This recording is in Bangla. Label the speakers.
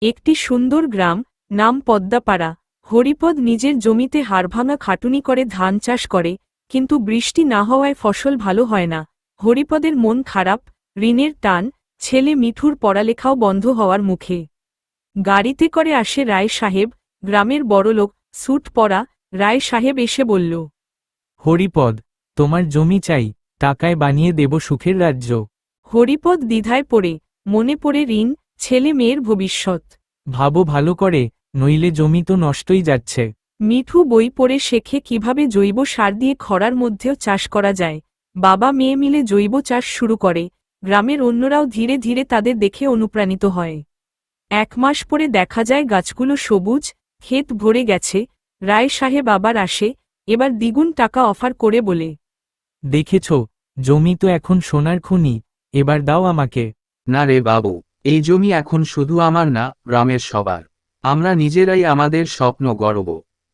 Speaker 1: একটি সুন্দর গ্রাম, নাম পদ্মাপাড়া। হরিপদ নিজের জমিতে হাড়ভাঙা খাটুনি করে ধান চাষ করে, কিন্তু বৃষ্টি না হওয়ায় ফসল ভালো হয় না। হরিপদের মন খারাপ, ঋণের টান, ছেলে মিঠুর পড়ালেখাও বন্ধ হওয়ার মুখে। গাড়িতে করে আসে রায় সাহেব, গ্রামের বড়লোক, স্যুট পরা। রায় সাহেব এসে বলল,
Speaker 2: হরিপদ, তোমার জমি চাই, টাকায় বানিয়ে দেব সুখের রাজ্য।
Speaker 1: হরিপদ দ্বিধায় পড়ে, মনে পড়ে ঋণ, ছেলে মেয়ের ভবিষ্যৎ।
Speaker 2: ভাবো ভালো করে, নইলে জমি তো নষ্টই যাচ্ছে।
Speaker 1: মিঠু বই পড়ে শেখে কিভাবে জৈব সার দিয়ে খরার মধ্যেও চাষ করা যায়। বাবা মেয়ে মিলে জৈব চাষ শুরু করে, গ্রামের অন্যরাও ধীরে ধীরে তাদের দেখে অনুপ্রাণিত হয়। 1 মাস পরে দেখা যায় গাছগুলো সবুজ, ক্ষেত ভরে গেছে। রায় সাহেব আবার আসে, এবার দ্বিগুণ টাকা অফার করে বলে,
Speaker 2: দেখেছ, জমি তো এখন সোনার খনি, এবার দাও আমাকে।
Speaker 3: না রে বাবু, এই জমি এখন শুধু আমার না, গ্রামের সবার। আমরা নিজেরাই আমাদের স্বপ্ন গড়ব।